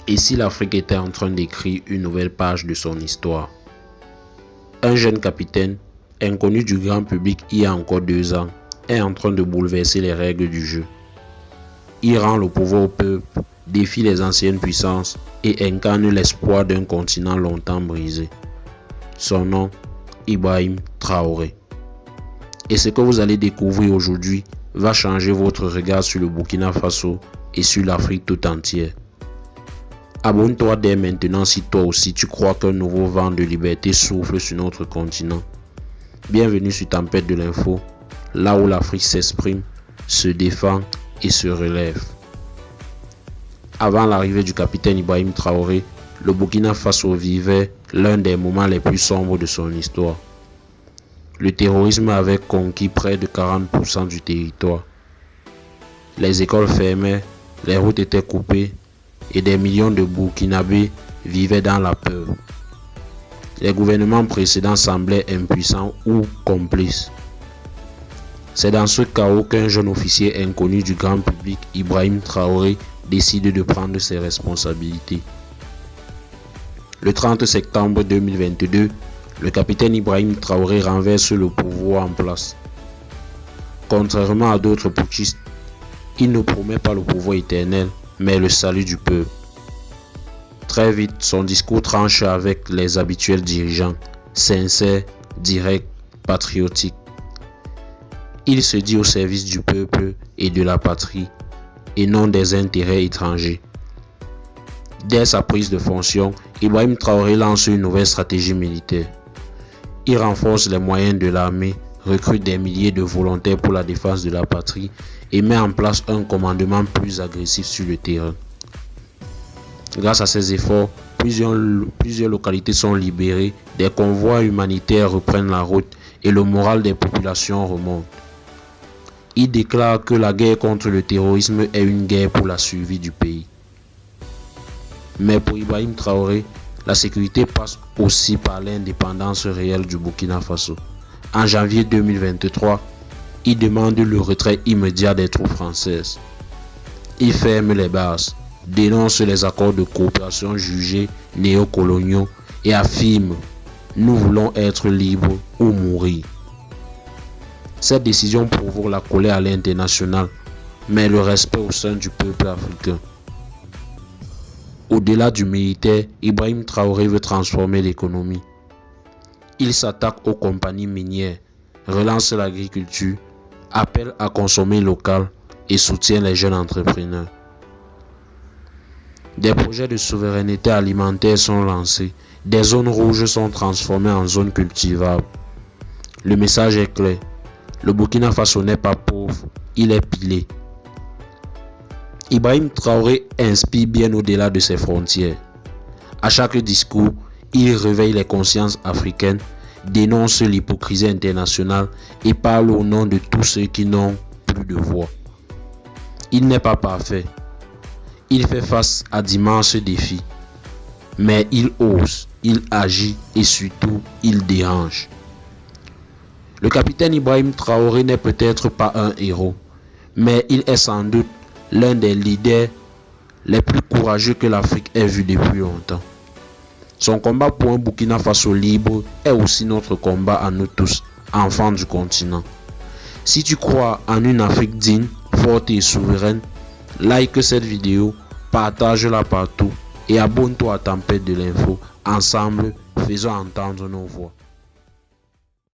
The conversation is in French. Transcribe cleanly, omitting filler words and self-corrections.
Et si l'Afrique était en train d'écrire une nouvelle page de son histoire? Un jeune capitaine, inconnu du grand public il y a encore 2 ans, est en train de bouleverser les règles du jeu. Il rend le pouvoir au peuple, défie les anciennes puissances et incarne l'espoir d'un continent longtemps brisé. Son nom, Ibrahim Traoré. Et ce que vous allez découvrir aujourd'hui va changer votre regard sur le Burkina Faso et sur l'Afrique tout entière. Abonne-toi dès maintenant si toi aussi tu crois qu'un nouveau vent de liberté souffle sur notre continent. Bienvenue sur Tempête de l'info, là où l'Afrique s'exprime, se défend et se relève. Avant l'arrivée du capitaine Ibrahim Traoré, le Burkina Faso vivait l'un des moments les plus sombres de son histoire. Le terrorisme avait conquis près de 40% du territoire. Les écoles fermaient, les routes étaient coupées et des millions de Burkinabés vivaient dans la peur. Les gouvernements précédents semblaient impuissants ou complices. C'est dans ce chaos qu'un jeune officier inconnu du grand public, Ibrahim Traoré, décide de prendre ses responsabilités. Le 30 septembre 2022, le capitaine Ibrahim Traoré renverse le pouvoir en place. Contrairement à d'autres putschistes, il ne promet pas le pouvoir éternel, mais le salut du peuple. Très vite, son discours tranche avec les habituels dirigeants, sincères, directs, patriotiques. Il se dit au service du peuple et de la patrie, et non des intérêts étrangers. Dès sa prise de fonction, Ibrahim Traoré lance une nouvelle stratégie militaire. Il renforce les moyens de l'armée, recrute des milliers de volontaires pour la défense de la patrie et met en place un commandement plus agressif sur le terrain. Grâce à ces efforts, plusieurs localités sont libérées, des convois humanitaires reprennent la route et le moral des populations remonte. Il déclare que la guerre contre le terrorisme est une guerre pour la survie du pays. Mais pour Ibrahim Traoré, la sécurité passe aussi par l'indépendance réelle du Burkina Faso. En janvier 2023, il demande le retrait immédiat des troupes françaises. Il ferme les bases, dénonce les accords de coopération jugés néocoloniaux et affirme « Nous voulons être libres ou mourir ». Cette décision provoque la colère à l'international, mais le respect au sein du peuple africain. Au-delà du militaire, Ibrahim Traoré veut transformer l'économie. Il s'attaque aux compagnies minières, relance l'agriculture, appelle à consommer local et soutient les jeunes entrepreneurs. Des projets de souveraineté alimentaire sont lancés, des zones rouges sont transformées en zones cultivables. Le message est clair, le Burkina Faso n'est pas pauvre, il est pilé. Ibrahim Traoré inspire bien au-delà de ses frontières. À chaque discours, il réveille les consciences africaines, dénonce l'hypocrisie internationale et parle au nom de tous ceux qui n'ont plus de voix. Il n'est pas parfait. Il fait face à d'immenses défis. Mais il ose, il agit et surtout, il dérange. Le capitaine Ibrahim Traoré n'est peut-être pas un héros, mais il est sans doute l'un des leaders les plus courageux que l'Afrique ait vu depuis longtemps. Son combat pour un Burkina Faso libre est aussi notre combat à nous tous, enfants du continent. Si tu crois en une Afrique digne, forte et souveraine, like cette vidéo, partage-la partout et abonne-toi à Tempête de l'info. Ensemble, faisons entendre nos voix.